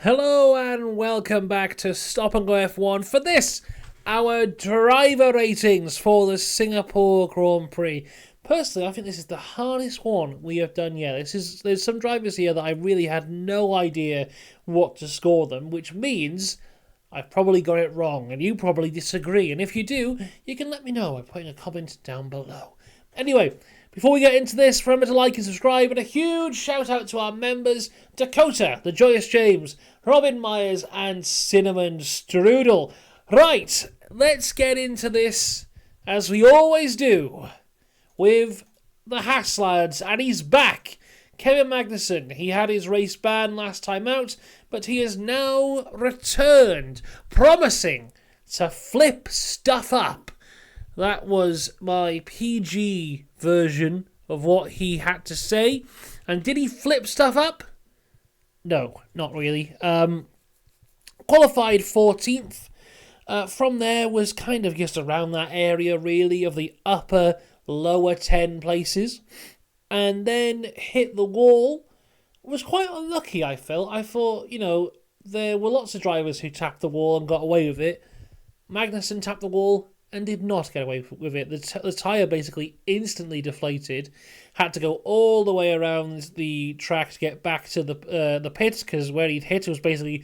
Hello and welcome back to Stop and Go F1 for this, our driver ratings for the Singapore Grand Prix. Personally, I think this is the hardest one we have done yet. There's some drivers here that I really had no idea what to score them, which means I've probably got it wrong and you probably disagree. And if you do, you can let me know by putting a comment down below. Anyway, before we get into this, remember to like and subscribe, and a huge shout out to our members, Dakota, the Joyous James, Robin Myers, and Cinnamon Strudel. Right, let's get into this, as we always do, with the Haas lads, and he's back. Kevin Magnussen, he had his race ban last time out, but he has now returned, promising to flip stuff up. That was my PG version of what he had to say. And did he flip stuff up? No, not really. Qualified 14th. From there was kind of just around that area, really, of the upper, lower 10 places. And then hit the wall. Was quite unlucky, I felt. I thought, there were lots of drivers who tapped the wall and got away with it. Magnussen tapped the wall and did not get away with it. The tyre basically instantly deflated. Had to go all the way around the track to get back to the pits, because where he'd hit was basically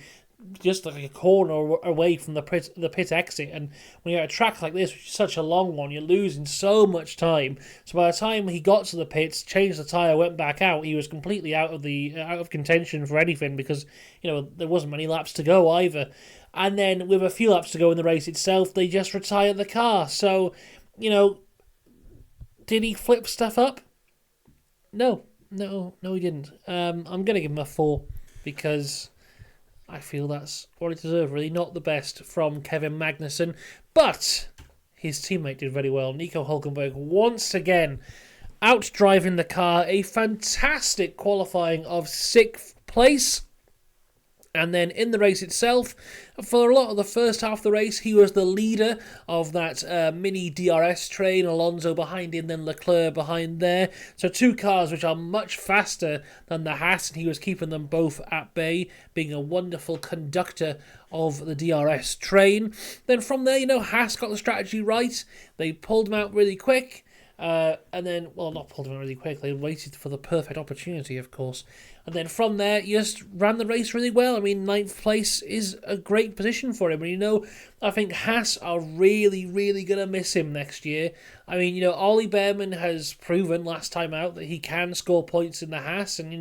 just like a corner away from the pit exit. And when you're at a track like this, which is such a long one, you're losing so much time. So by the time he got to the pits, changed the tyre, went back out, he was completely out of contention for anything, because there wasn't many laps to go either. And then with a few laps to go in the race itself, they just retired the car. So, did he flip stuff up? No, he didn't. I'm going to give him a 4, because I feel that's what it deserves, really. Not the best from Kevin Magnussen, but his teammate did very well. Nico Hülkenberg, once again, outdriving the car. A fantastic qualifying of 6th place. And then in the race itself, for a lot of the first half of the race, he was the leader of that mini DRS train. Alonso behind him, then Leclerc behind there. So 2 cars which are much faster than the Haas, and he was keeping them both at bay, being a wonderful conductor of the DRS train. Then from there, Haas got the strategy right. They pulled him out really quick. And then, not pulled him out really quick. They waited for the perfect opportunity, of course. And then from there, he just ran the race really well. I mean, 9th place is a great position for him. And, I think Haas are really, really going to miss him next year. I mean, Ollie Behrman has proven last time out that he can score points in the Haas. And,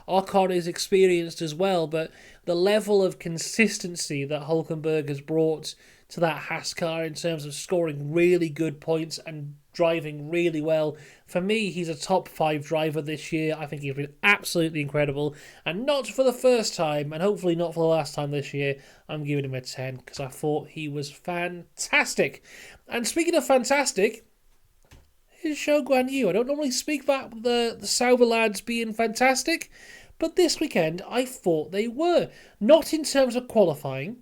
Ocon is experienced as well. But the level of consistency that Hülkenberg has brought to that Haas car in terms of scoring really good points and driving really well. For me, he's a top 5 driver this year. I think he's been absolutely incredible. And not for the first time, and hopefully not for the last time this year, I'm giving him a 10, because I thought he was fantastic. And speaking of fantastic, here's Zhou Guanyu. I don't normally speak about the Sauber lads being fantastic, but this weekend I thought they were. Not in terms of qualifying.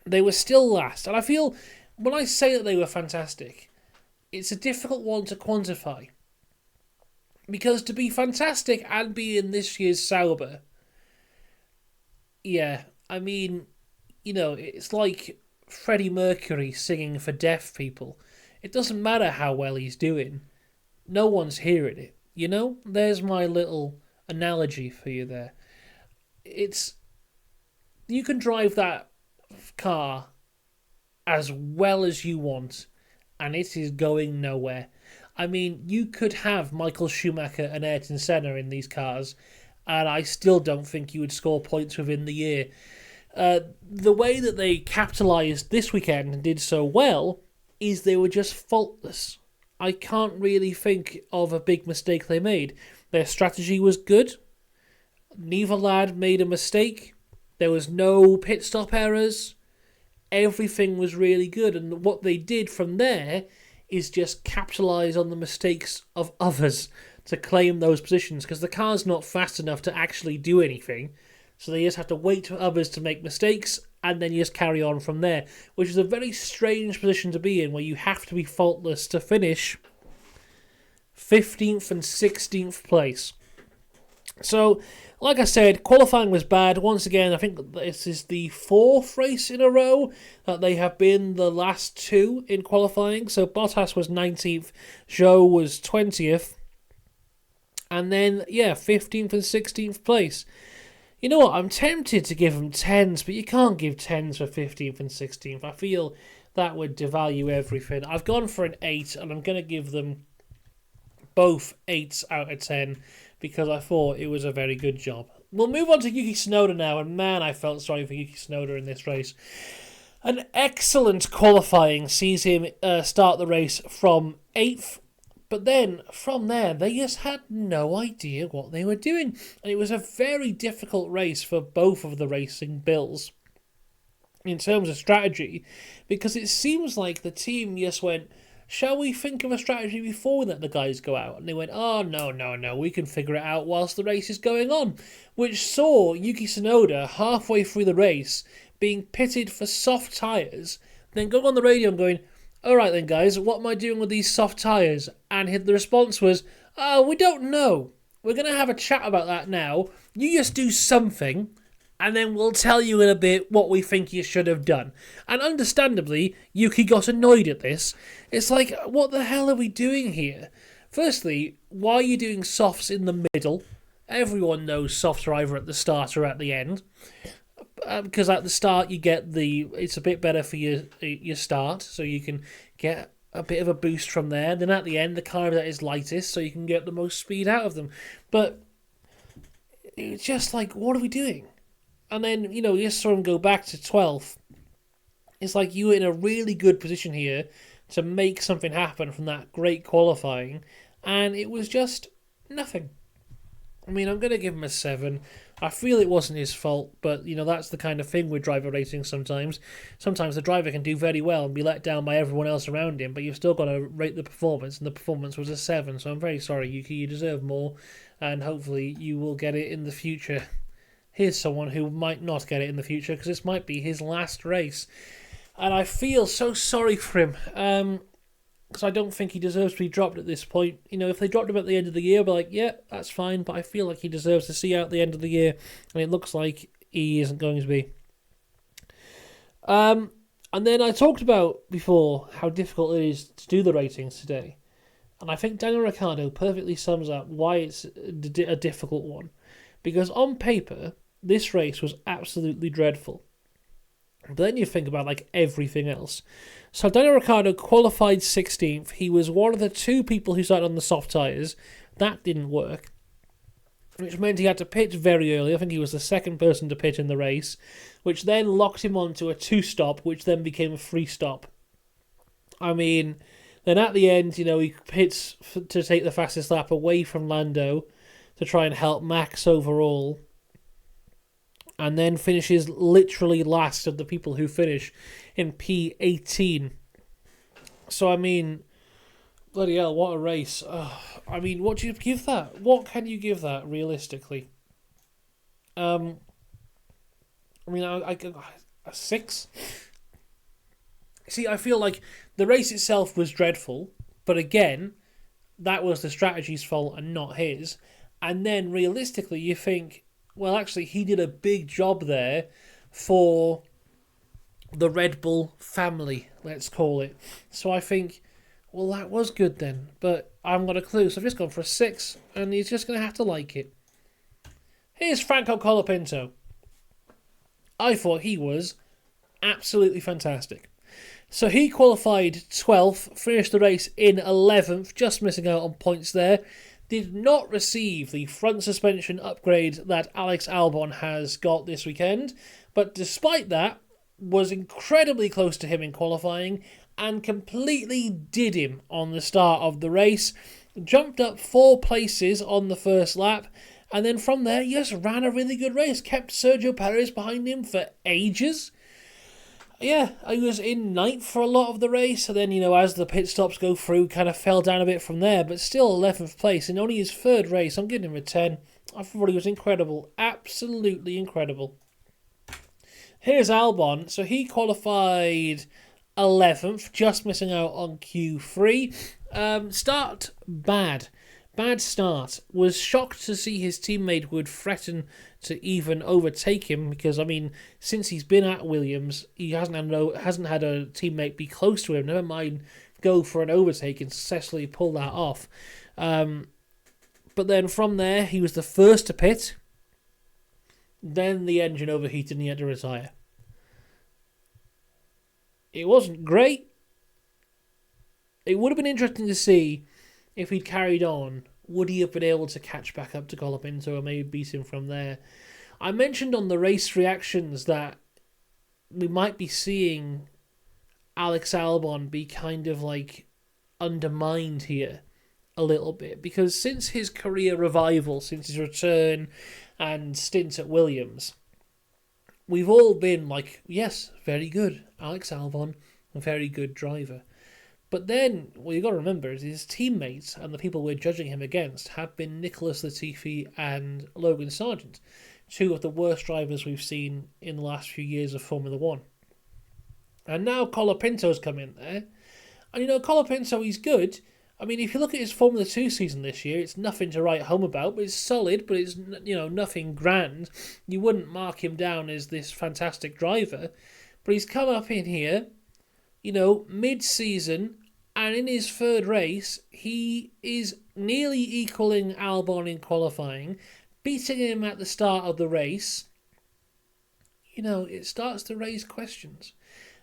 They were still last. And I feel when I say that they were fantastic, it's a difficult one to quantify. Because to be fantastic and be in this year's Sauber, I mean, it's like Freddie Mercury singing for deaf people. It doesn't matter how well he's doing. No one's hearing it. There's my little analogy for you there. You can drive that car as well as you want, and it is going nowhere. I mean, you could have Michael Schumacher and Ayrton Senna in these cars, and I still don't think you would score points within the year. The way that they capitalised this weekend and did so well is they were just faultless. I can't really think of a big mistake they made. Their strategy was good. Neither lad made a mistake. There was no pit stop errors. Everything was really good. And what they did from there is just capitalise on the mistakes of others to claim those positions, because the car's not fast enough to actually do anything. So they just have to wait for others to make mistakes and then you just carry on from there, which is a very strange position to be in, where you have to be faultless to finish 15th and 16th place. So, like I said, qualifying was bad. Once again, I think this is the fourth race in a row that they have been the last two in qualifying. So Bottas was 19th, Zhou was 20th, and then, 15th and 16th place. You know what, I'm tempted to give them 10s, but you can't give 10s for 15th and 16th. I feel that would devalue everything. I've gone for an 8, and I'm going to give them both 8s out of 10 because I thought it was a very good job. We'll move on to Yuki Tsunoda now, and man, I felt sorry for Yuki Tsunoda in this race. An excellent qualifying sees him start the race from 8th, but then from there they just had no idea what they were doing, and it was a very difficult race for both of the racing bills in terms of strategy, because it seems like the team just went, shall we think of a strategy before we let the guys go out? And they went, oh, no, we can figure it out whilst the race is going on. Which saw Yuki Tsunoda halfway through the race being pitted for soft tyres, then going on the radio and going, all right then guys, what am I doing with these soft tyres? And the response was, oh, we don't know. We're going to have a chat about that now. You just do something, and then we'll tell you in a bit what we think you should have done. And understandably, Yuki got annoyed at this. It's like, what the hell are we doing here? Firstly, why are you doing softs in the middle? Everyone knows softs are either at the start or at the end. Because at the start you get it's a bit better for your start, so you can get a bit of a boost from there. Then at the end, the car that is lightest, so you can get the most speed out of them. But it's just like, what are we doing? And then, you just saw him go back to 12th. It's like you were in a really good position here to make something happen from that great qualifying, and it was just nothing. I mean, I'm going to give him a 7. I feel it wasn't his fault, but, that's the kind of thing with driver ratings sometimes. Sometimes the driver can do very well and be let down by everyone else around him, but you've still got to rate the performance, and the performance was a 7, so I'm very sorry, Yuki. You deserve more, and hopefully you will get it in the future. Here's someone who might not get it in the future, because this might be his last race. And I feel so sorry for him, because I don't think he deserves to be dropped at this point. If they dropped him at the end of the year, I'd be like, yeah, that's fine, but I feel like he deserves to see out the end of the year, and it looks like he isn't going to be. And then I talked about before how difficult it is to do the ratings today, and I think Daniel Ricciardo perfectly sums up why it's a difficult one, because on paper, this race was absolutely dreadful. But then you think about everything else. So Daniel Ricciardo qualified 16th. He was one of the two people who started on the soft tyres. That didn't work, which meant he had to pit very early. I think he was the second person to pit in the race, which then locked him onto a 2-stop, which then became a 3-stop. I mean, then at the end, he pits to take the fastest lap away from Lando to try and help Max overall, and then finishes literally last of the people who finish in P18. So, I mean, bloody hell, what a race. I mean, what do you give that? What can you give that, realistically? I mean, I a 6? See, I feel like the race itself was dreadful, but again, that was the strategy's fault and not his. And then, realistically, you think, well, actually, he did a big job there for the Red Bull family, let's call it. So I think, well, that was good then. But I haven't got a clue, so I've just gone for a 6, and he's just going to have to like it. Here's Franco Colapinto. I thought he was absolutely fantastic. So he qualified 12th, finished the race in 11th, just missing out on points there. Did not receive the front suspension upgrade that Alex Albon has got this weekend, but despite that, was incredibly close to him in qualifying and completely did him on the start of the race. Jumped up 4 places on the first lap, and then from there, he just ran a really good race. Kept Sergio Perez behind him for ages. Yeah, I was in 9th for a lot of the race, and then, as the pit stops go through, kind of fell down a bit from there, but still 11th place, in only his 3rd race. I'm giving him a 10. I thought he was incredible. Absolutely incredible. Here's Albon. So he qualified 11th, just missing out on Q3. Start bad, Bad start. Was shocked to see his teammate would threaten to even overtake him because, I mean, since he's been at Williams, he hasn't had a teammate be close to him, never mind go for an overtake and successfully pull that off. But then from there, he was the first to pit. Then the engine overheated and he had to retire. It wasn't great. It would have been interesting to see if he'd carried on. Would he have been able to catch back up to Colapinto or maybe beat him from there? I mentioned on the race reactions that we might be seeing Alex Albon be kind of like undermined here a little bit, because since his career revival, since his return and stint at Williams, we've all been like, yes, very good, Alex Albon, a very good driver. But then, what you've got to remember is his teammates and the people we're judging him against have been Nicholas Latifi and Logan Sargent, two of the worst drivers we've seen in the last few years of Formula One. And now Colapinto's come in there. And Colapinto, he's good. I mean, if you look at his Formula 2 season this year, it's nothing to write home about, but it's solid, but it's, nothing grand. You wouldn't mark him down as this fantastic driver. But he's come up in here, mid-season, and in his third race, he is nearly equaling Albon in qualifying, beating him at the start of the race. It starts to raise questions.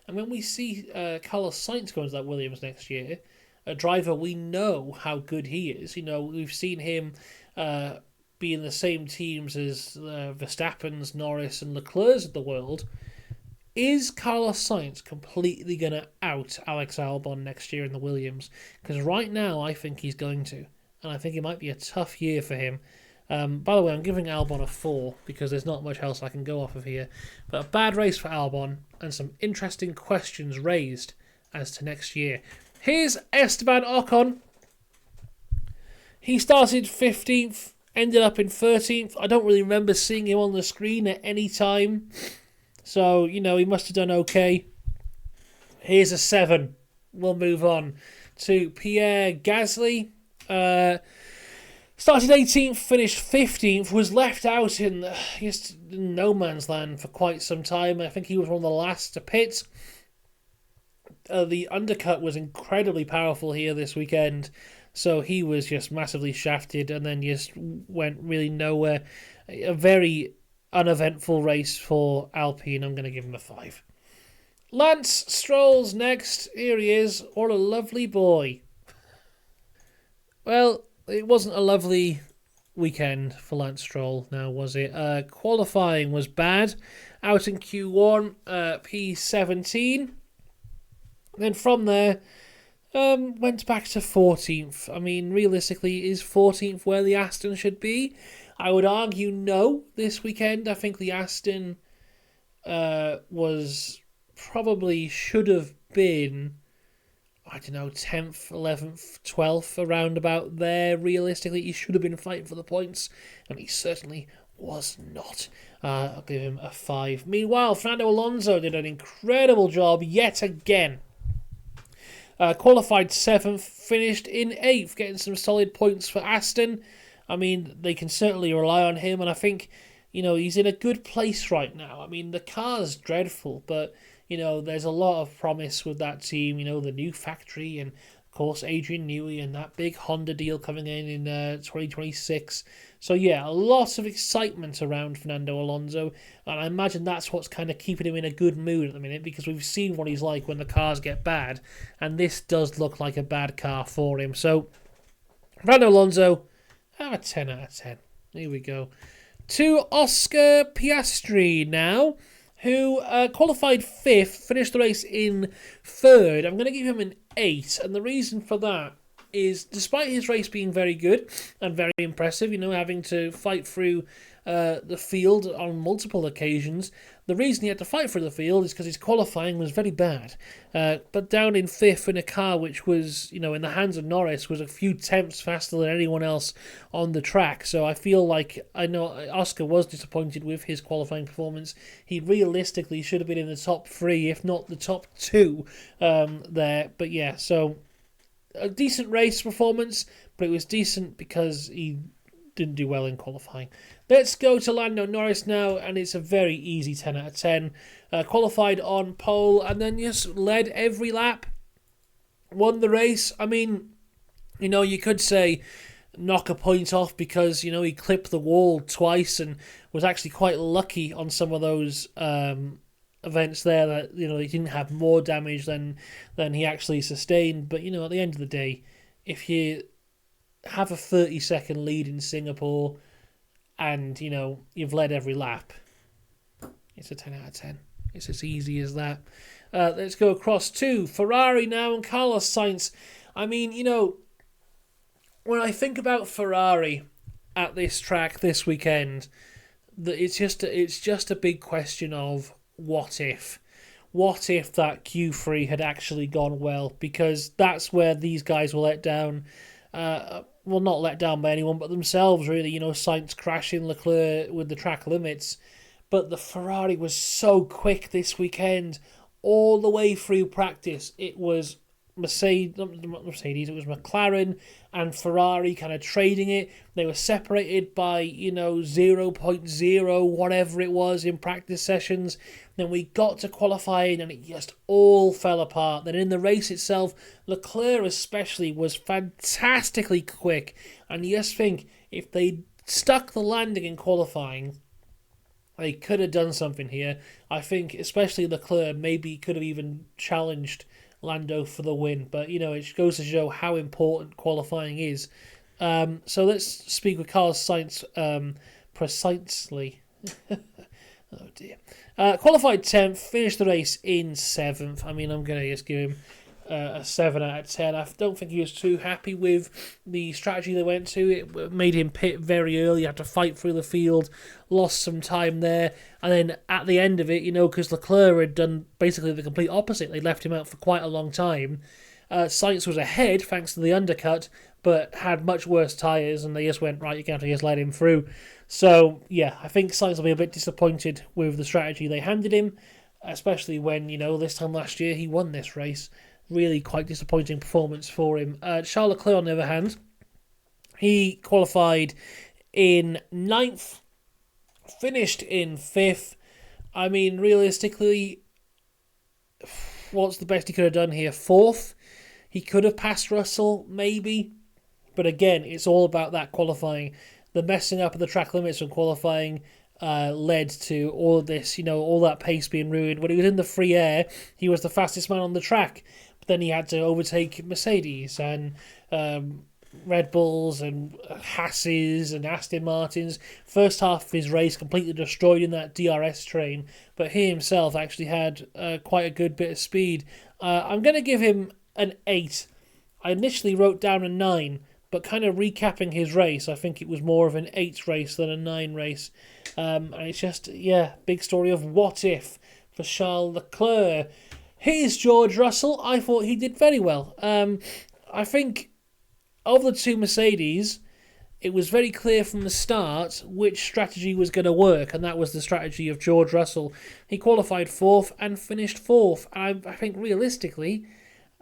And when we see Carlos Sainz go into that Williams next year, a driver we know how good he is. We've seen him be in the same teams as Verstappen's, Norris and Leclerc's of the world. Is Carlos Sainz completely going to out Alex Albon next year in the Williams? Because right now I think he's going to. And I think it might be a tough year for him. By the way, I'm giving Albon a 4 because there's not much else I can go off of here. But a bad race for Albon and some interesting questions raised as to next year. Here's Esteban Ocon. He started 15th, ended up in 13th. I don't really remember seeing him on the screen at any time. So, he must have done okay. Here's a 7. We'll move on to Pierre Gasly. Started 18th, finished 15th, was left out in no man's land for quite some time. I think he was one of the last to pit. The undercut was incredibly powerful here this weekend, so he was just massively shafted and then just went really nowhere. A very uneventful race for Alpine. I'm going to give him a 5. Lance Stroll's next. Here he is. What a lovely boy. Well, it wasn't a lovely weekend for Lance Stroll now, was it? Qualifying was bad. Out in Q1, P17. Then from there, went back to 14th. I mean, realistically, is 14th where the Aston should be? I would argue no this weekend. I think the Aston should have been, 10th, 11th, 12th, around about there. Realistically, he should have been fighting for the points, and he certainly was not. I'll give him a 5. Meanwhile, Fernando Alonso did an incredible job yet again. Qualified 7th, finished in 8th, getting some solid points for Aston. I mean, they can certainly rely on him, and I think, he's in a good place right now. I mean, the car's dreadful, but, there's a lot of promise with that team, the new factory, and, of course, Adrian Newey and that big Honda deal coming in 2026. So, yeah, a lot of excitement around Fernando Alonso, and I imagine that's what's kind of keeping him in a good mood at the minute, because we've seen what he's like when the cars get bad, and this does look like a bad car for him. So, Fernando Alonso, a 10 out of 10. Here we go. To Oscar Piastri now, who qualified 5th, finished the race in 3rd. I'm going to give him an 8, and the reason for that is, despite his race being very good and very impressive, having to fight through the field on multiple occasions, the reason he had to fight through the field is because his qualifying was very bad. But down in 5th in a car which was, in the hands of Norris, was a few tenths faster than anyone else on the track. So I feel like, I know Oscar was disappointed with his qualifying performance. He realistically should have been in the top 3, if not the top 2 there. But yeah, so a decent race performance, but it was decent because he didn't do well in qualifying. Let's go to Lando Norris now, and it's a very easy 10 out of 10. Qualified on pole, and then just led every lap, won the race. I mean, you could say knock a point off because, he clipped the wall twice and was actually quite lucky on some of those events there that, he didn't have more damage than he actually sustained. But, at the end of the day, if you have a 30-second lead in Singapore and, you've led every lap, it's a 10 out of 10. It's as easy as that. Let's go across to Ferrari now and Carlos Sainz. I mean, when I think about Ferrari at this track this weekend, it's just a big question of what if that Q3 had actually gone well, because that's where these guys were let down. Well, not let down by anyone but themselves, really. Sainz crashing Leclerc with the track limits. But the Ferrari was so quick this weekend, all the way through practice. It was it was McLaren and Ferrari kind of trading it. They were separated by, 0.0 whatever it was in practice sessions. Then we got to qualifying and it just all fell apart. Then in the race itself, Leclerc especially was fantastically quick. And you just think if they stuck the landing in qualifying, they could have done something here. I think especially Leclerc maybe could have even challenged Lando for the win. But, it goes to show how important qualifying is. So let's speak with Carlos Sainz precisely. Oh, dear. Qualified 10th, finished the race in 7th. I mean, I'm going to just give him a 7 out of 10. I don't think he was too happy with the strategy they went to. It made him pit very early, had to fight through the field, lost some time there, and then at the end of it, because Leclerc had done basically the complete opposite, they left him out for quite a long time. Sainz was ahead thanks to the undercut, but had much worse tyres, and they just went, right, you can't just let him through. So, yeah, I think Sainz will be a bit disappointed with the strategy they handed him, especially when, this time last year he won this race. Really quite disappointing performance for him. Charles Leclerc, on the other hand, he qualified in 9th, finished in 5th. I mean, realistically, what's the best he could have done here? 4th? He could have passed Russell, maybe. But again, it's all about that qualifying. The messing up of the track limits when qualifying led to all of this, all that pace being ruined. When he was in the free air, he was the fastest man on the track. But then he had to overtake Mercedes and Red Bulls and Hasses and Aston Martins. First half of his race completely destroyed in that DRS train, but he himself actually had quite a good bit of speed. I'm going to give him an 8. I initially wrote down a 9, but kind of recapping his race, I think it was more of an 8 race than a 9 race. And it's just, big story of what if for Charles Leclerc. Here's George Russell. I thought he did very well. I think of the two Mercedes, it was very clear from the start which strategy was going to work, and that was the strategy of George Russell. He qualified 4th and finished 4th. And I think realistically,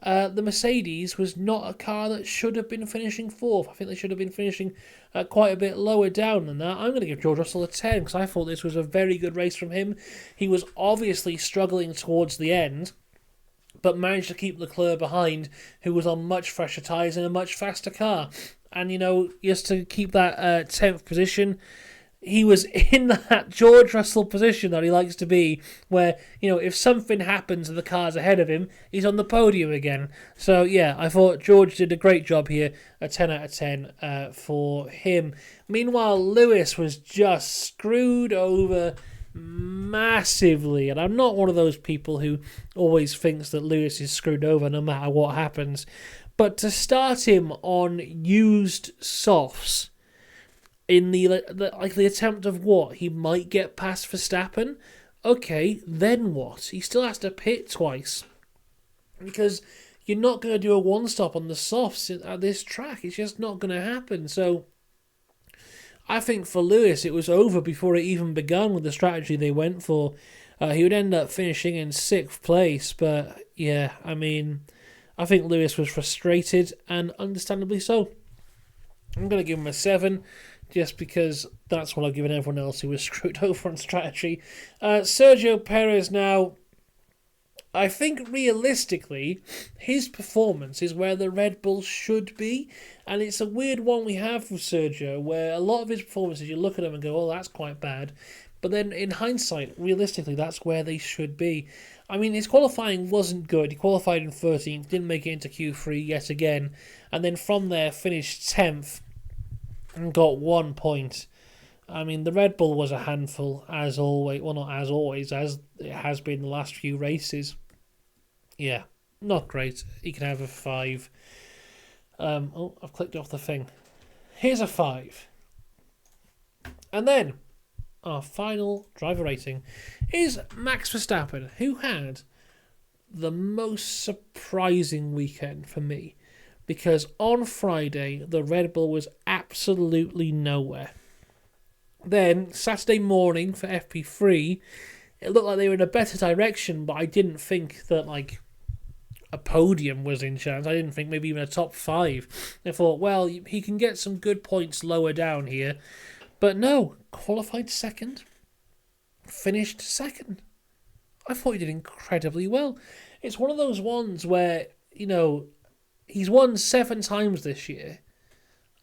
the Mercedes was not a car that should have been finishing 4th. I think they should have been finishing quite a bit lower down than that. I'm going to give George Russell a 10 because I thought this was a very good race from him. He was obviously struggling towards the end, but managed to keep Leclerc behind, who was on much fresher tyres in a much faster car. And, just to keep that 10th position, he was in that George Russell position that he likes to be, where, if something happens and the car's ahead of him, he's on the podium again. So, I thought George did a great job here, a 10 out of 10 for him. Meanwhile, Lewis was just screwed over massively, and I'm not one of those people who always thinks that Lewis is screwed over no matter what happens, but to start him on used softs in the attempt of what he might get past Verstappen, okay, then what? He still has to pit twice because you're not going to do a one-stop on the softs at this track. It's just not going to happen. So I think for Lewis, it was over before it even began with the strategy they went for. He would end up finishing in 6th place, but I think Lewis was frustrated, and understandably so. I'm going to give him a 7, just because that's what I've given everyone else who was screwed over on strategy. Sergio Perez now, I think realistically, his performance is where the Red Bull should be, and it's a weird one we have with Sergio, where a lot of his performances, you look at him and go, oh, that's quite bad, but then in hindsight, realistically, that's where they should be. I mean, his qualifying wasn't good. He qualified in 13th, didn't make it into Q3 yet again, and then from there finished 10th and got 1 point. I mean, the Red Bull was a handful, as always. Well, not as always, as it has been the last few races. Yeah, not great. He can have a 5. Oh, I've clicked off the thing. Here's a 5. And then, our final driver rating is Max Verstappen, who had the most surprising weekend for me. Because on Friday, the Red Bull was absolutely nowhere. Then, Saturday morning for FP3, it looked like they were in a better direction, but I didn't think that, like, a podium was in chance. I didn't think maybe even a top 5. I thought, well, he can get some good points lower down here. But no, qualified second, finished second. I thought he did incredibly well. It's one of those ones where, you know, he's won 7 times this year.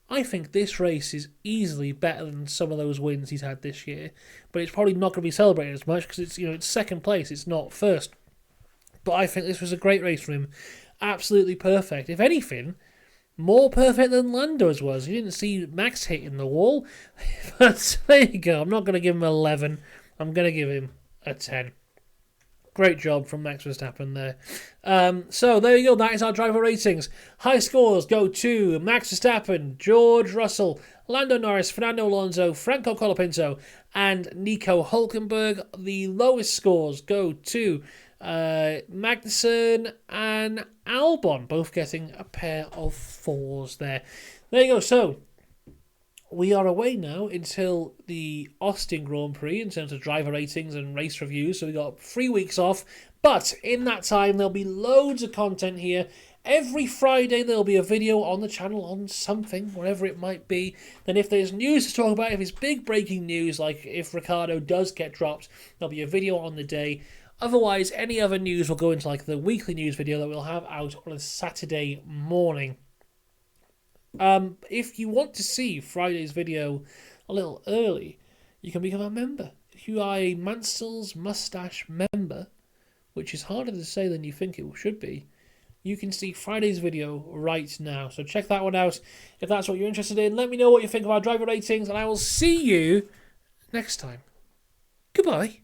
I think this race is easily better than some of those wins he's had this year, but it's probably not going to be celebrated as much because it's, you know, it's second place, it's not first. But I think this was a great race for him, absolutely perfect. If anything, more perfect than Lando's was. You didn't see Max hitting the wall, but there you go. I'm not going to give him 11. I'm going to give him a 10. Great job from Max Verstappen there. So there you go. That is our driver ratings. High scores go to Max Verstappen, George Russell, Lando Norris, Fernando Alonso, Franco Colapinto, and Nico Hulkenberg. The lowest scores go to Magnussen and Albon, both getting a pair of 4s there. There you go. So we are away now until the Austin Grand Prix in terms of driver ratings and race reviews. So we got 3 weeks off. But in that time, there'll be loads of content here. Every Friday, there'll be a video on the channel on something, whatever it might be. Then if there's news to talk about, if it's big breaking news, like if Ricciardo does get dropped, there'll be a video on the day. Otherwise, any other news will go into like the weekly news video that we'll have out on a Saturday morning. If you want to see Friday's video a little early, you can become a member. If you are a Mansell's Mustache member, which is harder to say than you think it should be, you can see Friday's video right now. So check that one out if that's what you're interested in. Let me know what you think of our driver ratings, and I will see you next time. Goodbye.